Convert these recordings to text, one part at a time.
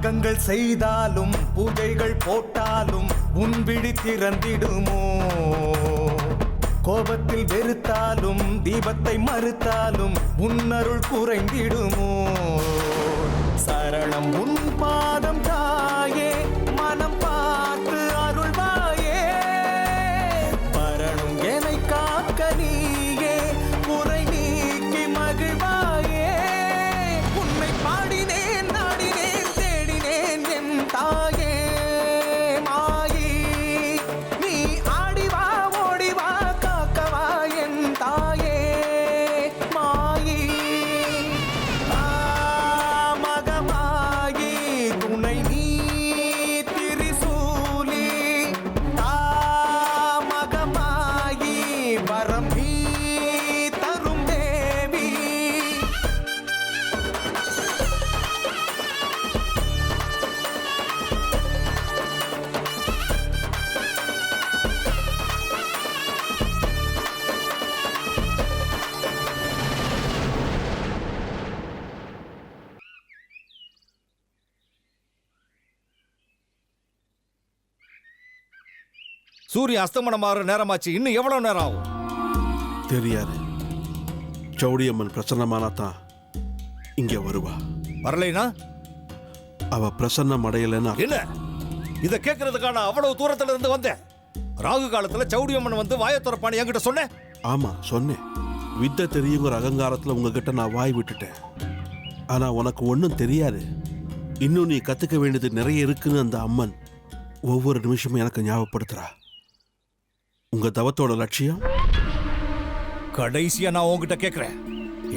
யாகங்கள் செய்தாலும் பூஜைகள் போட்டாலும் உன் விழி திறந்திடுமோ? கோபத்தில் வெறுத்தாலும் தீபத்தை மறுத்தாலும் உன்னருள் குறைந்திடுமோ? சரணம் உன் பாதம் தாயே, மனம் பார்த்து அருள்வாயே. வரணும் என்னை காக்க நீயே, குறை நீக்கி மகிழ்வாயே. உன்னை பாடினேன் நாடினேன் தேடினேன் என் தாயே மாயி. நீ ஆடிவா ஓடிவா காக்கவா என் தாயே மாயி. மகமாயி துணை நீ திரிசூலி. மகமாயி வரம் நீ தரும் தேவி. சூரிய அஸ்தமனம் ஆகிற நேரமாச்சு. இன்னும் எவ்வளவு நேரம் ஆகும் தெரியாது. சௌடியம்மன் பிரசன்னமானா தான் இங்க வருவா. வரலைனா அவ பிரசன்னம் அடையலன்னா என்ன? இத கேட்கறதுக்கான அவ்வளவு தூரத்துல இருந்து வந்தேன். ராகு காலத்துல சௌடியம்மன் வந்து வாயை திறப்பான்னு என்கிட்ட சொன்னேன். ஆமா சொன்னேன். வித்தை தெரியுங்கிற அகங்காரத்துல உங்ககிட்ட நான் வாய் விட்டுட்டேன். ஆனா உனக்கு ஒன்றும் தெரியாது. இன்னும் நீ கத்துக்க வேண்டியது நிறைய இருக்குன்னு அந்த அம்மன் ஒவ்வொரு நிமிஷமும் எனக்கு ஞாபகப்படுத்துறா. உங்க தவத்தோட லட்சியம் கடைசியா நான் உங்ககிட்ட கேட்கிறேன்,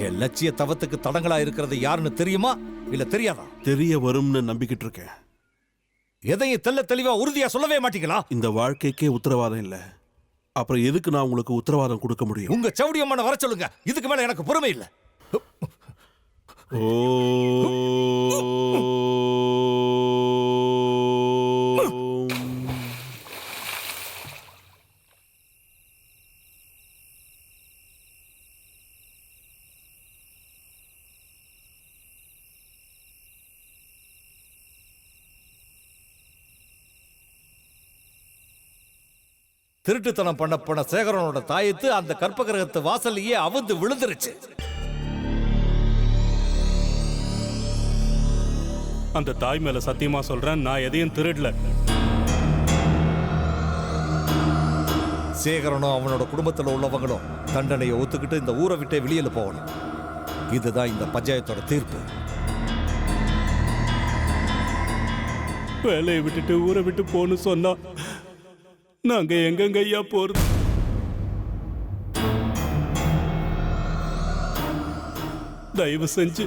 என் லட்சிய தவத்துக்கு தடங்களா இருக்கிறது யாருன்னு தெரியுமா இல்ல தெரியாதா? தெரிய வரும்னு நம்பிக்கிட்டு இருக்கேன். எதையும் தெல்ல தெளிவா உறுதியா சொல்லவே மாட்டீங்களா? இந்த வாழ்க்கைக்கே உத்தரவாதம் இல்லை, அப்புறம் எதுக்கு நான் உங்களுக்கு உத்தரவாதம் கொடுக்க முடியும்? உங்க சௌடியம்மனை வர சொல்லுங்க. இதுக்கு மேல எனக்கு பொறுமை இல்லை. ஓ திருட்டுத்தனம் பண்ண போன சேகரனோட தாயத்து அந்த கற்பகிரகத்து வாசல்லையே அவுந்து விழுந்துருச்சு. அந்த தாய் மேல சத்தியமா சொல்றேன், நான் எதையும் திருடல. சேகரனும் அவனோட குடும்பத்தில் உள்ளவங்களும் தண்டனையை ஒத்துக்கிட்டு இந்த ஊரை விட்டே வெளியில போகணும். இதுதான் இந்த பஞ்சாயத்தோட தீர்ப்பு. வேலையை விட்டுட்டு ஊரை விட்டு போன்னு சொன்னா நாங்க எங்கெங்க ஐயா போறது? தயவு செஞ்சு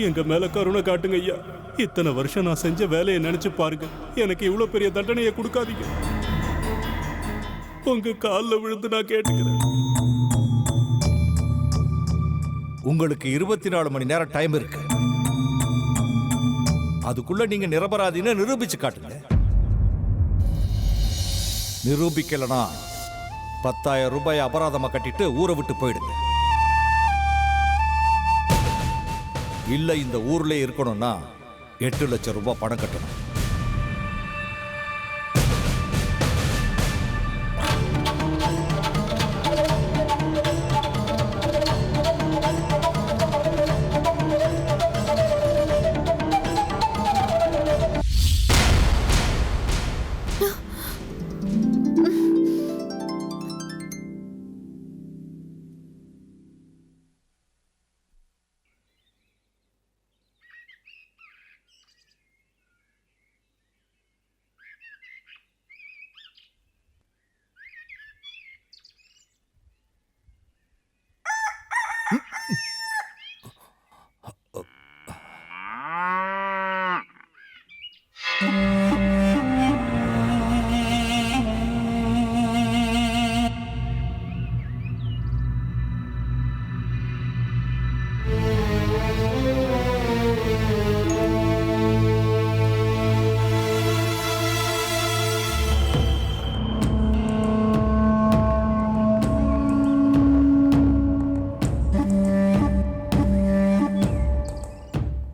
எங்க மேல கருணை காட்டுங்க ஐயா. இத்தனை வருஷம் நான் செஞ்ச வேலையை நினைச்சு பாருங்க. எனக்கு இவ்வளவு பெரிய தண்டனையை கொடுக்காதீங்க. உங்க காலில் விழுந்து நான் கேட்டுக்கிறேன். உங்களுக்கு 24 மணி நேரம் டைம் இருக்கு. அதுக்குள்ள நீங்க நிரபராதின்னு நிரூபிச்சு காட்டுங்க. நிரூபிக்கலனா 10,000 ரூபாய் அபராதமா கட்டிட்டு ஊரை விட்டு போயிடுங்க. இல்ல இந்த ஊர்ல இருக்கணும்னா 8 லட்சம் ரூபாய் பணம் கட்டணும்.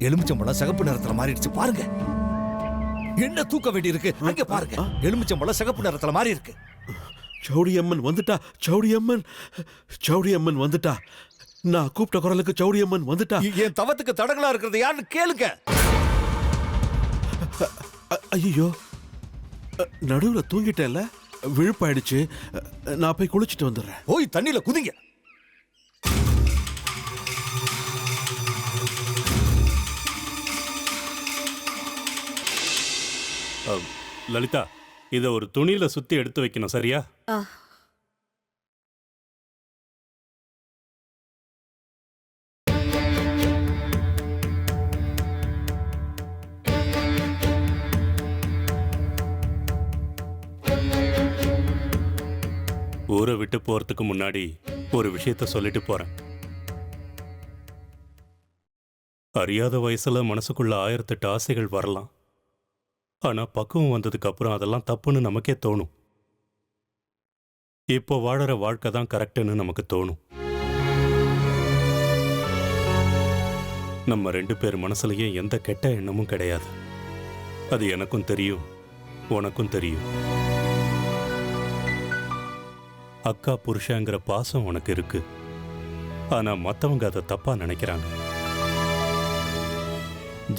எலுமிச்சம்பழம் சிகப்பு நிறத்துல மாறிடுச்சு பாருங்க. என்ன தூக்க வேண்டி இருக்கு? அங்க பாருங்க, எலுமிச்சம்பழம் சிகப்பு நிறத்துல மாறி இருக்கு. சௌடியம்மன் வந்துட்டா, சௌடியம்மன், சௌடியம்மன் வந்துட்டா. நான் கூப்பிட்ட குரலுக்கு சௌடியம்மன் வந்துட்டா. என் தவத்துக்கு தடங்களா இருக்கிறது யாருன்னு கேளுங்க. ஐயோ, நடுவுல தூங்கிட்டேன்ல, விழுப்பாயிடுச்சு. நான் போய் குளிச்சுட்டு வந்துடுறேன். போய் தண்ணியில குதிங்க. லலிதா, இதை ஒரு துணியில சுத்தி எடுத்து வைக்கணும், சரியா? ஊரை விட்டு போறதுக்கு முன்னாடி ஒரு விஷயத்த சொல்லிட்டு போறேன். அறியாத வயசுல மனசுக்குள்ள 1008 ஆசைகள் வரலாம். ஆனா பக்குவம் வந்ததுக்கு அப்புறம் அதெல்லாம் தப்புன்னு நமக்கே தோணும். இப்போ வாழற வாழ்க்கை தான் கரெக்டுன்னு நமக்கு தோணும். நம்ம 2 பேர் மனசுலயே எந்த கெட்ட எண்ணமும் கிடையாது. அது எனக்கும் தெரியும், உனக்கும் தெரியும். அக்கா புருஷங்கிற பாசம் உனக்கு இருக்கு. ஆனா மத்தவங்க அதை தப்பா நினைக்கிறாங்க.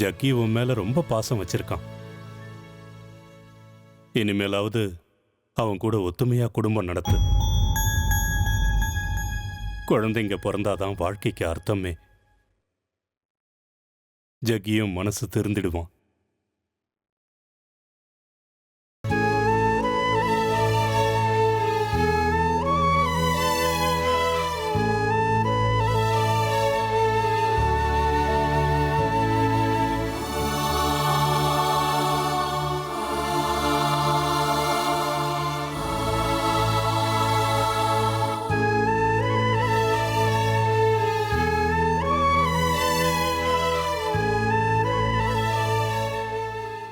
ஜக்கி உன் மேல ரொம்ப பாசம் வச்சிருக்கான். இனிமேலாவது அவன் கூட ஒத்துமையா குடும்பம் நடத்து. குழந்தைங்க பிறந்தாதான் வாழ்க்கைக்கு அர்த்தமே. ஜக்கியும் மனசு திருந்திடுவான்.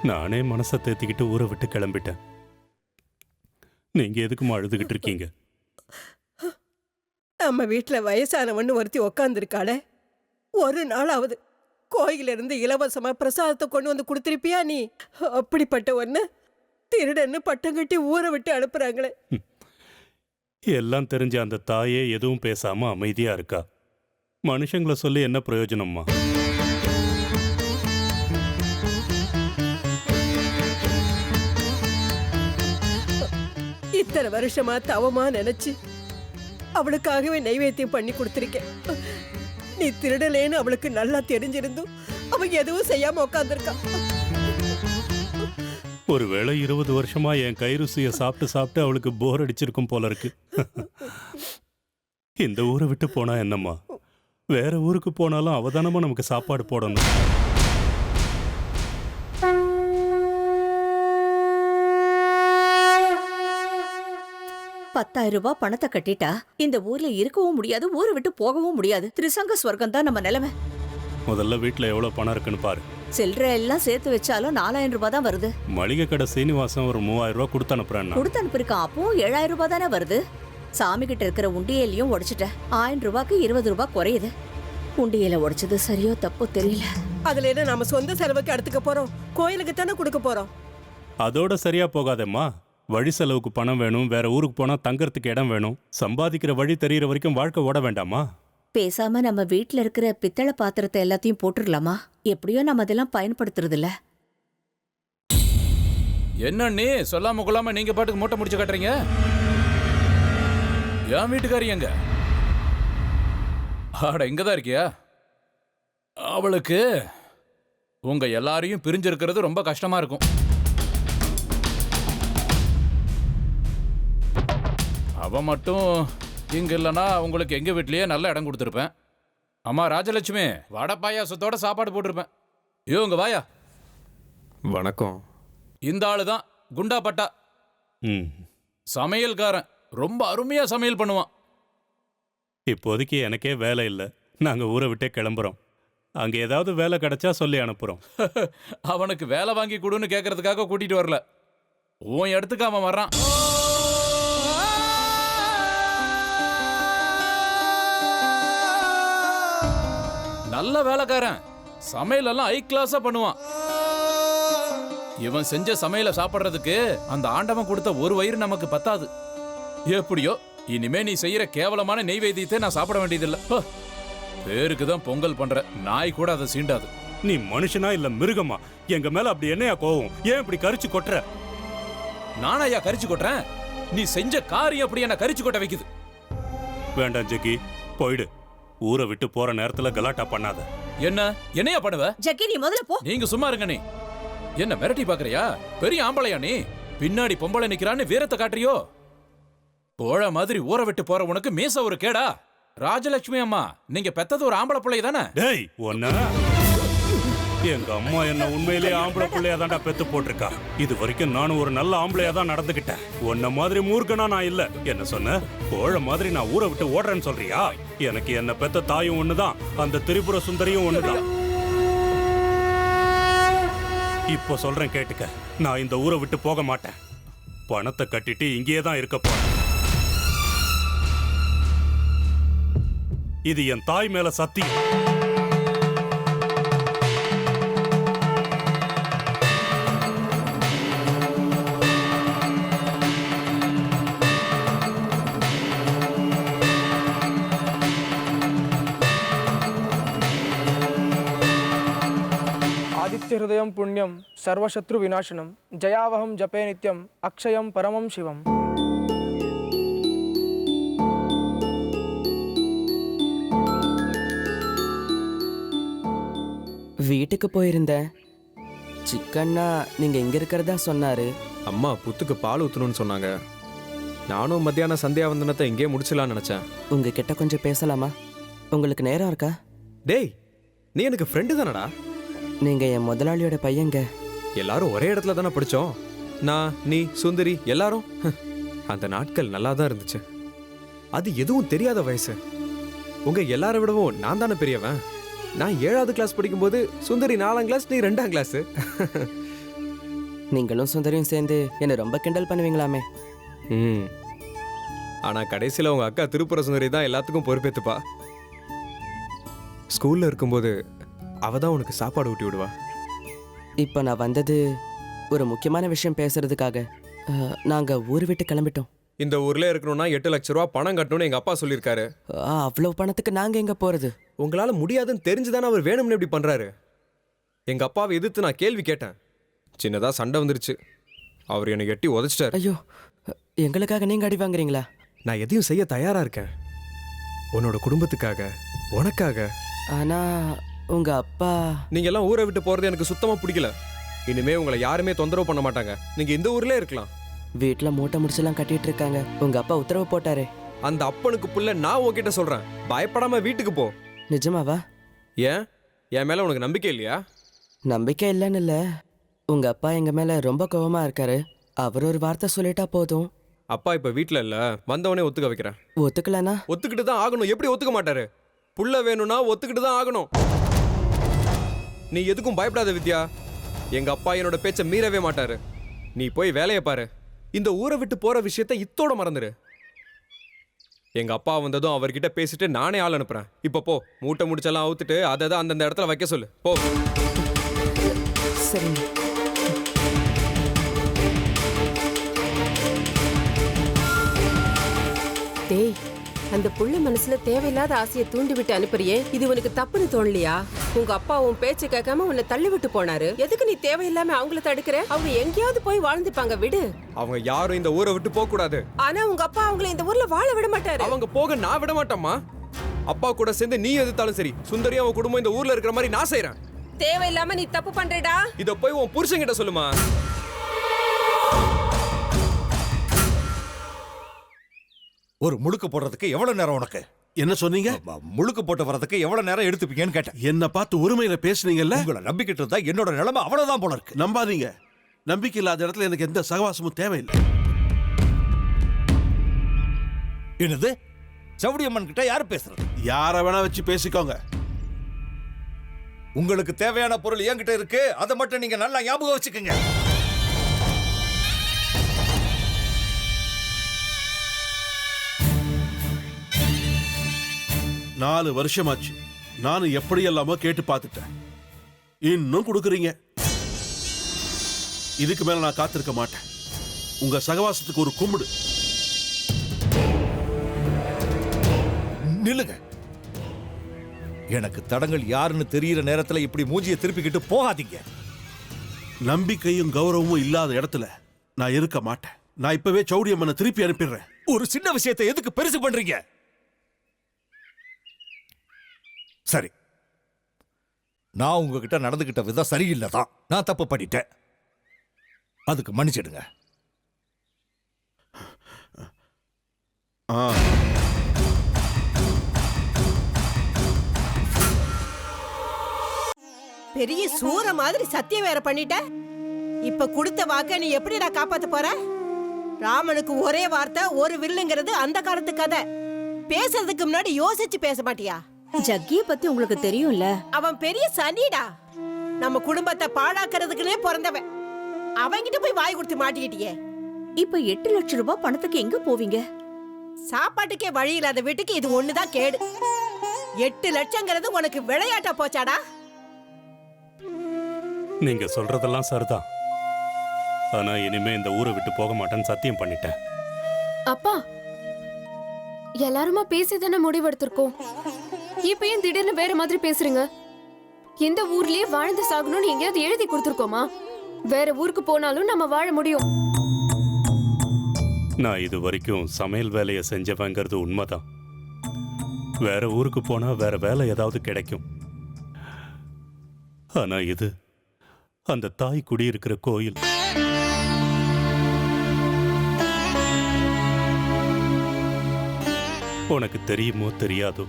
நானே மனசை தேத்திக்கிட்டு ஊரை விட்டு கிளம்பிட்டேன். நீங்க எதுக்குமா அழுதுகிட்டு இருக்கீங்க? நம்ம வீட்டில் வயசானவன்னு ஒருத்தி உக்காந்துருக்காளே, ஒரு நாளாவது கோயிலிருந்து இலவசமா பிரசாதத்தை கொண்டு வந்து கொடுத்துருப்பியா நீ? அப்படிப்பட்ட ஒன்று திருடன்னு பட்டம் கட்டி ஊரை விட்டு அனுப்புறாங்களே. எல்லாம் தெரிஞ்ச அந்த தாயே எதுவும் பேசாம அமைதியா இருக்கா. மனுஷங்களை சொல்லி என்ன பிரயோஜனம்மா? இத்தனை வருஷமா தவமா நினைச்சு அவளுக்காகவே நைவேத்தியம் பண்ணி கொடுத்துருக்கேன். நீ திருடலேன்னு அவளுக்கு நல்லா தெரிஞ்சிருந்தும் அவ எதுவும் செய்யாம உட்காந்துருக்கா. ஒருவேளை 20 வருஷமா என் கை ருசியை சாப்பிட்டு சாப்பிட்டு அவளுக்கு போர் அடிச்சிருக்கும் போல இருக்கு. இந்த ஊரை விட்டு போனா என்னம்மா, வேற ஊருக்கு போனாலும் அவதானமா நமக்கு சாப்பாடு போடணும். ₹10,000 பணத்தை கட்டிட்டா இந்த ஊர்ல இருக்கவும் முடியாது, ஊரை விட்டு போகவும் முடியாது. திரிசங்க ஸ்வர்க்கம் தான் நம்ம நிலைமை. முதல்ல வீட்டுல எவ்வளவு பணம் இருக்குன்னு பாரு. சில்லறை எல்லாம் சேர்த்து வச்சாலும் ₹4,000 தான் வருது. மளிகை கடை சீனிவாசம் ஒரு ₹3,000 கொடுத்து அனுப்புறேன். கொடுத்து அனுப்பியிருக்கான். அப்பவும் ₹7,000 தானே வருது. சாமி கிட்ட இருக்கிற உண்டியலையும் உடைச்சிட்டேன். ₹1000க்கு ₹20 குறையுது. உண்டியலை உடைச்சது சரியோ தப்போ தெரியல. அதுல என்ன நாம சொந்த செலவுக்கு எடுத்துக்க போறோம்? கோயிலுக்கு தானே கொடுக்க போறோம். அதோட சரியா போகாதேம்மா. வழி செலவுக்கு பணம் வேணும், வேற ஊருக்கு போனா தங்கறதுக்கு இடம் வேணும். சம்பாதிக்கிற வழி தெரியற வரைக்கும் வாழ்க்கை ஓட வேண்டாமா? பேசாம நம்ம வீட்டுல இருக்கிற பித்தளை பாத்திரத்தை எல்லாத்தையும் போட்டுடலாமா? எப்படியோ நம்ம அதெல்லாம் பயன்படுத்துறது இல்ல. என்ன நீ சொல்லாம கொள்ளாம நீங்க பாட்டுக்கு மூட்டை முடிச்சு கட்டுறீங்க? என் வீட்டுக்காரி எங்க? ஆட இங்கதான் இருக்கியா? அவளுக்கு உங்க எல்லாரையும் பிரிஞ்சிருக்கிறது ரொம்ப கஷ்டமா இருக்கும். அவ மட்டும் இங்க இல்லைன்னா உங்களுக்கு எங்க வீட்லயே நல்ல இடம் கொடுத்துருப்பேன். அம்மா ராஜலட்சுமி, வடை பாயாசத்தோட சாப்பாடு போட்டிருப்பேன். ஐயோ உங்க வாயா. வணக்கம். இந்த ஆளு தான் குண்டா பட்டா சமையல்காரன். ரொம்ப அருமையா சமையல் பண்ணுவான். இப்போதைக்கு எனக்கே வேலை இல்லை. நாங்க ஊரை விட்டே கிளம்புறோம். அங்க ஏதாவது வேலை கிடைச்சா சொல்லி அனுப்புறோம். அவனுக்கு வேலை வாங்கி கொடுன்னு கேட்கறதுக்காக கூட்டிட்டு வரல. உன் இடத்துக்கு அவன் வர்றான். நல்ல வேலைக்காரன். சமையலெல்லாம் ஹை கிளாஸா பண்ணுவான். இவன் செஞ்ச சமையலை சாப்பிடுறதுக்கு அந்த ஆண்டவன் கொடுத்த ஒரு வயிறு நமக்கு பத்தாது. எப்படியோ இனிமே நீ செய்யற கேவலமான நெய்வேத்தியத்தை நான் சாப்பிட வேண்டியதில்லை. பேருக்கு தான் பொங்கல் பண்ற, நாய் கூட அதை சீண்டாது. நீ மனுஷனா இல்ல மிருகமா? எங்க மேல அப்படி என்னையா கோவம்? ஏன் இப்படி கரிச்சு கொட்டுற? நானாயா கரிச்சு கொட்டுறேன்? நீ செஞ்ச காரியம் அப்படி என்ன கரிச்சு கொட்ட வைக்குது. வேண்டாம் ஜக்கி, போயிடு. ஊரை விட்டு போற நேரத்துல கலாட்டா பண்ணாத. என்னையா பண்ணுவ? ஜக்கி நீ முதல்ல போ. நீங்க சும்மா இருங்க. நீ என்ன மிரட்டி பாக்குறியா? பெரிய ஆம்பளையா நீ? பின்னாடி பொம்பளை நிக்கிறான்னு வீரத்தை காட்டுறியோ? கோழ மாதிரி ஊரை விட்டு போற உனக்கு மீச ஒரு கேடா? ராஜலட்சுமி அம்மா, நீங்க பெத்தது ஒரு ஆம்பளை பிள்ளை தானே? டேய் ஒன்ன, எங்க அம்மா என்ன உண்மையிலேயே ஆம்பளை பிள்ளையா தான்டா பெத்து போட்டிருக்கா. இது வரைக்கும் நானும் ஒரு நல்ல ஆம்பளையா தான் நடந்துகிட்டேன். உன்ன மாதிரி மூர்க்கனா நான் இல்ல. என்ன சொன்ன? கோழ மாதிரி நான் ஊரை விட்டு ஓடுறேன்னு சொல்றியா? எனக்கு என்ன பெத்த தாயும் ஒண்ணுதான், அந்த திரிபுர சுந்தரியும் ஒண்ணுதான். இப்போ சொல்றேன் கேட்டுக்க. நான் இந்த ஊரை விட்டு போக மாட்டேன். பணத்தை கட்டிட்டு இங்கேயே தான் இருக்க போறேன். இது என் தாய் மேல சத்தியம். आदित्यहृदयं पुण्यं सर्वशत्रुविनाशनं जयावहं जपे नित्यं अक्षयं परमं शिवम्. வீட்டுக்கு போயிருந்தேன். சிக்கன்னா நீங்க எங்க இருக்கிறதா சொன்னாரு. அம்மா புத்துக்கு பால் ஊற்றணும்னு சொன்னாங்க. நானும் மத்தியான சந்தியாவந்தனத்தை இங்கேயே முடிச்சலான்னு நினச்சேன். உங்ககிட்ட கொஞ்சம் பேசலாமா? உங்களுக்கு நேரம் இருக்கா? டேய், நீ எனக்கு ஃப்ரெண்டு தானடா? நீங்க என் முதலாளியோட பையங்க. எல்லாரும் ஒரே இடத்துல தானே படித்தோம். நான், நீ, சுந்தரி எல்லாரும். அந்த நாட்கள் நல்லா தான் இருந்துச்சு. அது எதுவும் தெரியாத வயசு. உங்க எல்லாரை விடவும் நான் தானே பெரியவன். நான் 7வது கிளாஸ் படிக்கும்போது சுந்தரி 4ஆம் கிளாஸ், நீ 2ஆம் கிளாஸ். நீங்களும் சுந்தரியும் சேர்ந்து என்னை ரொம்ப கிண்டல் பண்ணுவீங்களாமே. ஆனால் கடைசியில் உங்க அக்கா திருப்புர சுந்தரி தான் எல்லாத்துக்கும் பொறுப்பேற்றுப்பா. ஸ்கூலில் இருக்கும்போது அவ தான் உனக்கு சாப்பாடு ஊட்டி விடுவா. இப்போ நான் வந்தது ஒரு முக்கியமான விஷயம் பேசுறதுக்காக. நாங்கள் ஊர் விட்டு கிளம்பிட்டோம். இந்த ஊர்ல இருக்கணும்னா 8 லட்ச ரூபா பணம் கட்டணும்னு எங்க அப்பா சொல்லியிருக்காரு. அவ்வளோ பணத்துக்கு நாங்கள் எங்கே போகிறது? உங்களால முடியாதுன்னு தெரிஞ்சுதானே அவர் வேணும்னு இப்படி பண்றாரு. எங்க அப்பாவை எதிர்த்து நான் கேள்வி கேட்டேன். சின்னதா சண்டை வந்துருச்சு. அவர் என்னை எட்டி உதைச்சிட்டாரு. ஐயோ, எங்களுக்காக நீங்கள் அடி வாங்குறீங்களா? நான் எதையும் செய்ய தயாரா இருக்கேன், உன்னோட குடும்பத்துக்காக, உனக்காக. ஆனா உங்க அப்பா. நீங்க எல்லாம் ஊரை விட்டு போறது எனக்கு சுத்தமா பிடிக்கல. இனிமே உங்களை யாருமே தொந்தரவு பண்ண மாட்டாங்க. நீங்க இந்த ஊர்ல இருக்கலாம். வீட்டுல மூட்டை முடிச்செல்லாம் கட்டிட்டு இருக்காங்க. உங்க அப்பா உத்தரவு போட்டாரே. அந்த அப்பனுக்கு புள்ள நான் உன்கிட்ட சொல்றேன், பயப்படாம வீட்டுக்கு போ. நிஜமாவா? ஏன், என் மேல உனக்கு நம்பிக்கை இல்லையா? நம்பிக்கை இல்லைன்னு இல்லை, உங்க அப்பா எங்க மேல ரொம்ப கோவமா இருக்காரு. அவர் ஒரு வார்த்தை சொல்லிட்டா போதும். அப்பா இப்ப வீட்டுல இல்ல, வந்தவனே ஒத்துக்க வைக்கிறேன். ஒத்துக்கலனா? ஒத்துக்கிட்டு தான் ஆகணும். எப்படி ஒத்துக்க மாட்டாரு? புள்ள வேணும்னா ஒத்துக்கிட்டு தான் ஆகணும். நீ எதுக்கும் பயப்படாத வித்யா. எங்க அப்பா என்னோட பேச்ச மீறவே மாட்டாரு. நீ போய் வேலையை பாரு. இந்த ஊரை விட்டு போற விஷயத்த இத்தோட மறந்துரு. எங்க அப்பா வந்ததும் அவர்கிட்ட பேசிட்டு நானே ஆள் அனுப்புறேன். இப்ப போ, மூட்டை முடிச்செல்லாம் அவுத்துட்டு அதை தான் அந்தந்த இடத்துல வைக்க சொல்லு. போ. சரி. டேய், அந்த புள்ள மனசுல தேவையில்லாத ஆசையை தூண்டி விட்டு அனுப்புறியே, இது உனக்கு தப்புன்னு தோணலையா? உங்க அப்பா உன் பேச்சு கேட்காம உன்னை தள்ளி விட்டு போனாரு. எதுக்கு நீ தேவையில்லாம அவங்கள தடுக்கிற? அவங்க எங்கேயாவது போய் வாழ்ந்துப்பாங்க, விடு. அவங்க யாரும் இந்த ஊரை விட்டு போக கூடாது. ஆனா உங்க அப்பா அவங்கள இந்த ஊர்ல வாழ விட மாட்டாரு. அவங்க போக நான் விட மாட்டேம்மா. அப்பா கூட சேர்ந்து நீ எதிர்த்தாலும் சரி, சுந்தரியா அவன் குடும்பம் இந்த ஊர்ல இருக்கிற மாதிரி நான் செய்யறேன். தேவையில்லாம நீ தப்பு பண்றடா. இத போய் உன் புருஷன்கிட்ட சொல்லுமா. ஒரு முழுக்கு போடுறதுக்கு எவ்வளவு நேரம் உனக்கு? என்ன சொன்னீங்க? முழுக்கு போட்டு வரதுக்கு எவ்வளவு நேரம் எடுத்துப்பீங்கன்னு கேட்டேன். என்ன பார்த்து உரிமையில பேசுனீங்கல்ல? உங்களை நம்பிக்கிட்டு இருந்தா என்னோட நிலைமை அவ்வளவுதான் போல இருக்கு. நம்பாதீங்க. நம்பிக்கை இல்லாத இடத்துல எனக்கு எந்த சகவாசமும் தேவையில்லை. என்னது? சவுடியம்மன் கிட்ட யாரு பேசுறது? யார வேணா வச்சு பேசிக்கோங்க. உங்களுக்கு தேவையான பொருள் என்கிட்ட இருக்கு, அதை மட்டும் நீங்க நல்லா ஞாபகம் வச்சுக்கோங்க. 4 வருஷமாச்சு. நானும் எப்படியெல்லாமோ கேட்டு பார்த்துட்டேன். இன்னும் கொடுக்குறீங்க. இதுக்கு மேல நான் காத்திருக்க மாட்டேன். உங்க சகவாசத்துக்கு ஒரு கும்பிடு. நில்லுங்க. எனக்கு தடங்கள் யாருன்னு தெரியற நேரத்துல இப்படி மூஞ்சியை திருப்பிக்கிட்டு போகாதீங்க. நம்பிக்கையும் கௌரவமும் இல்லாத இடத்துல நான் இருக்க மாட்டேன். நான் இப்பவே சௌரியம்மனை திருப்பி அனுப்பிடுறேன். ஒரு சின்ன விஷயத்தை எதுக்கு பெருசு பண்றீங்க? சரி, நான் உங்ககிட்ட நடந்துகிட்ட விதம் சரியில்லை தான். நான் தப்பு பண்ணிட்டேன். அதுக்கு மன்னிச்சிடுங்க. பெரிய சூற மாதிரி சத்தியம் வேற பண்ணிட்ட. இப்ப கொடுத்த வாக்க நீ எப்படி நான் காப்பாத்த போற? ராமனுக்கு ஒரே வார்த்தை ஒரு வில்லுங்கிறது அந்த காலத்து கதை. பேசுறதுக்கு முன்னாடி யோசிச்சு பேச மாட்டியா? ஜக்கிய பத்தி உங்களுக்கு தெரியும்ல. அவன் பெரிய சனிடா. நம்ம குடும்பத்தை பாழாக்குறதுக்குன்னே பிறந்தவன். அவன்கிட்ட போய் வாய் கொடுத்து மாட்டிக்கிட்டியே. இப்ப 8 லட்சம் ரூபாய் பணத்துக்கு எங்க போவீங்க? சாப்பாட்டுக்கே வழி இல்லாத வீட்டுக்கு இது ஒண்ணுதான் கேடு. 8 லட்சங்கிறது உனக்கு விளையாட்டா போச்சாடா? நீங்க சொல்றதெல்லாம் சரிதான். ஆனா இனிமே இந்த ஊரை விட்டு போக மாட்டேன்னு சத்தியம் பண்ணிட்டேன். அப்பா, எல்லாருமா பேசிதானே முடிவெடுத்திருக்கோம். இப்ப ஏன் திடீர்னு வேற மாதிரி பேசுறீங்க? இந்த ஊர்லயே வாழ்ந்து சாகணும்னு எங்கேயாவது எழுதி கொடுத்துருக்கோமா? வேற ஊருக்கு போனாலும் நம்ம வாழ முடியும். நான் இது வரைக்கும் சமையல் வேலையை செஞ்சவங்கிறது உண்மைதான். வேற ஊருக்கு போனா வேற வேலை ஏதாவது கிடைக்கும். ஆனா இது அந்த தாய் குடியிருக்கிற கோயில். உனக்கு தெரியுமோ தெரியாதோ,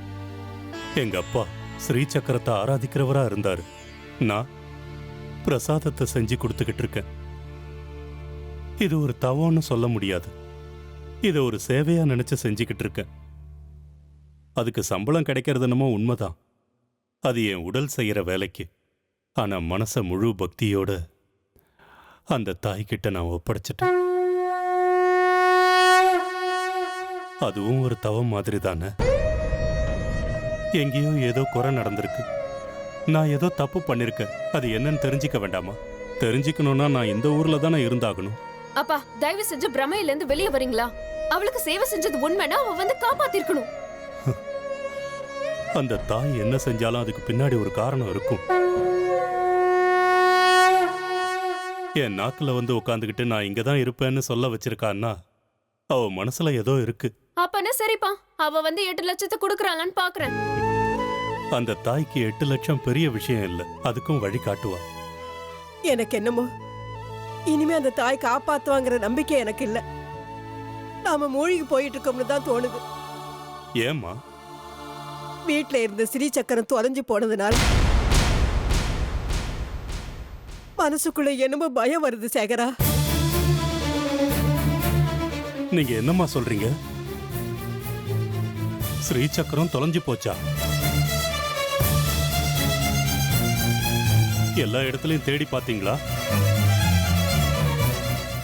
எங்க அப்பா ஸ்ரீ சக்கரத்தை ஆராதிக்கிறவரா இருந்தாரு. நான் பிரசாதத்தை செஞ்சு கொடுத்துக்கிட்டு இருக்கேன். இது ஒரு தவம்னு சொல்ல முடியாது. இதை ஒரு சேவையா நினைச்சு செஞ்சுக்கிட்டு இருக்கேன். அதுக்கு சம்பளம் கிடைக்கிறது என்னமோ உண்மைதான். அது என் உடல் செய்யற வேலைக்கு. ஆனா மனச முழு பக்தியோட அந்த தாய்கிட்ட நான் ஒப்படைச்சிட்டேன். அதுவும் ஒரு தவம் மாதிரி தானே. எங்கேயோ ஏதோ குறை நடந்திருக்கு. நான் ஏதோ தப்பு பண்ணிருக்கேன். அது என்னன்னு தெரிஞ்சுக்க வேண்டாமா? தெரிஞ்சுக்கணும்னா நான் இந்த ஊர்ல தானே இருந்தாகணும். அப்பா, தயவு செஞ்சு பிரமையில இருந்து வெளியே வரீங்களா? அவளுக்கு சேவை செஞ்சது உண்மைனா அவ வந்து காப்பாத்திருக்கணும். அந்த தாய் என்ன செஞ்சாலும் அதுக்கு பின்னாடி ஒரு காரணம் இருக்கும். என் நாக்குல வந்து உட்காந்துக்கிட்டு நான் இங்கதான் இருப்பேன்னு சொல்ல வச்சிருக்கான்னா அவ மனசுல ஏதோ இருக்கு. அப்பனா சரிப்பா, அவ வந்து 8 லட்சத்தை கொடுக்கறாளான்னு பாக்குறேன். அந்த தாய்க்கு 8 லட்சம் பெரிய விஷயம் இல்ல. அதுக்கும் வழி காட்டுவா. எனக்கு என்னமோ இனிமே அந்த தாய் காப்பாத்துவாங்கிற நம்பிக்கை எனக்கு இல்ல. நாம மூழ்கி போயிட்டு இருக்கோம்னு தான் தோணுது. ஏம்மா? வீட்டுல இருந்த ஸ்ரீ சக்கரம் தொலைஞ்சு போனதுனால மனசுக்குள்ள என்னமோ பயம் வருது சேகரா. நீங்க என்னம்மா சொல்றீங்க? ஸ்ரீ சக்கரம் தொலைஞ்சு போச்சா? எல்லா இடத்துலயும் தேடி பாத்தீங்களா?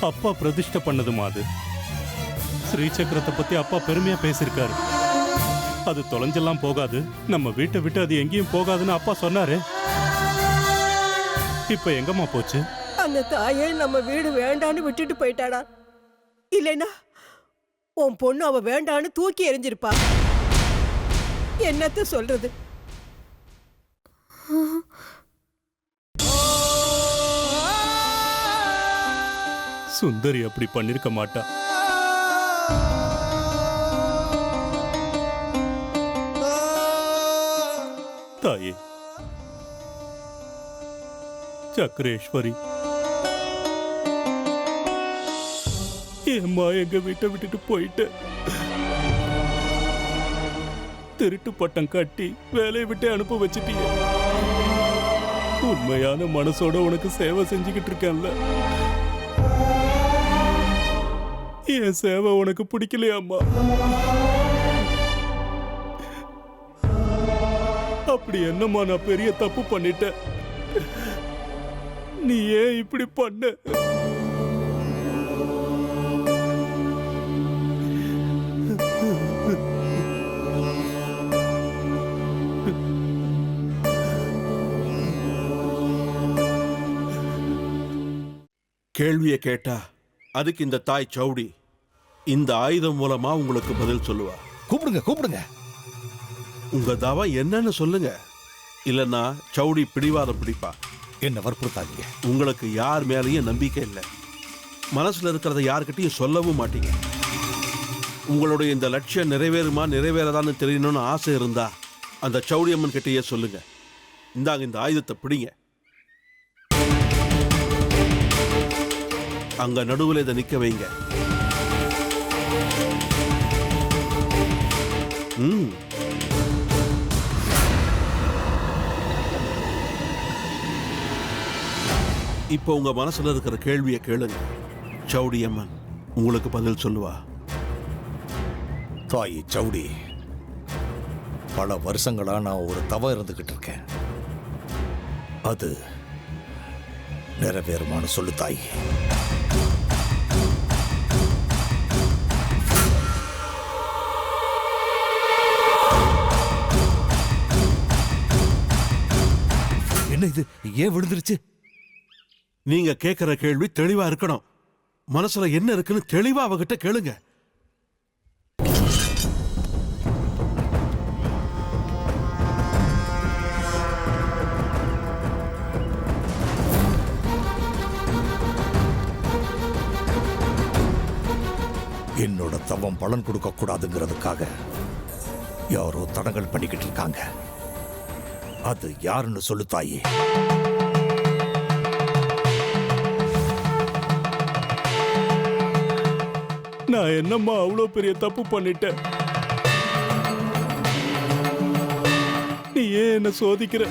அப்பா பிரதிஷ்டை பண்ணதுமா அது? ஸ்ரீ சக்கரத்தை பத்தி அப்பா பெருமையா பேசியிருக்காரு. அது தொலைஞ்செல்லாம் போகாது, நம்ம வீட்டை விட்டு அது எங்கேயும் போகாதுன்னு அப்பா சொன்னாரு. இப்ப எங்கம்மா போச்சு? அந்த தாயே நம்ம வீடு வேண்டான்னு விட்டுட்டு போயிட்டாடா. இல்லைன்னா உன் பொண்ணு அவ வேண்டான்னு தூக்கி எறிஞ்சிருப்பா. என்னத்த சொல்றது? சுந்தரி அப்படி பண்ணிருக்க மாட்டா. தாயே சக்கரேஸ்வரி, ஏம்மா எங்க வீட்டை விட்டுட்டு போயிட்ட? திருட்டு பட்டம் கட்டி வேலையை விட்டு அனுப்ப வச்சிட்டீங்க. உண்மையான மனசோட உனக்கு சேவை செஞ்சுக்கிட்டு இருக்கேன்ல, என் சேவை உனக்கு பிடிக்கலையாம்மா? அப்படி என்னம்மா நான் பெரிய தப்பு பண்ணிட்டேன்? நீ ஏன் இப்படி பண்ண? கேள்வியை கேட்டா அதுக்கு இந்த தாய் சௌடி இந்த ஆயுதம் மூலமா உங்களுக்கு பதில் சொல்லுவா. கூப்பிடுங்க கூப்பிடுங்க. உங்க தவம் என்னன்னு சொல்லுங்க, இல்லைன்னா சௌடி பிடிவாதம் பிடிப்பா. என்ன வற்புறுத்தாதீங்க. உங்களுக்கு யார் மேலேயும் நம்பிக்கை இல்லை, மனசுல இருக்கிறத யார்கிட்டையும் சொல்லவும் மாட்டீங்க. உங்களுடைய இந்த லட்சியம் நிறைவேறுமா நிறைவேறதான்னு தெரியணும்னு ஆசை இருந்தா அந்த சௌடி அம்மன் கிட்டேயே சொல்லுங்க. இந்தாங்க இந்த ஆயுதத்தை பிடிங்க. அங்க நடுவில் இதை நிக்க வைங்க. இப்போ உங்க மனசுல இருக்கிற கேள்வியை கேளுங்க. சௌடி அம்மன் உங்களுக்கு பதில் சொல்லுவா. தாய் சௌடி, பல வருஷங்களா நான் ஒரு தவம் இருந்துகிட்டு இருக்கேன். அது நிறைவேறுமான்னு சொல்லு தாய். என்ன இது, ஏன் விழுந்துருச்சு? நீங்க கேட்கிற கேள்வி தெளிவா இருக்கணும். மனசுல என்ன இருக்குன்னு தெளிவா அவகிட்ட கேளுங்க. என்னோட தவம் பலன் கொடுக்க கூடாதுங்கிறதுக்காக யாரோ தடங்கள் பண்ணிக்கிட்டு இருக்காங்க. அது யாருன்னு சொல்லு தாயே. நான் என்னம்மா அவ்வளோ பெரிய தப்பு பண்ணிட்டேன்? நீ ஏன் என்ன சோதிக்கிற?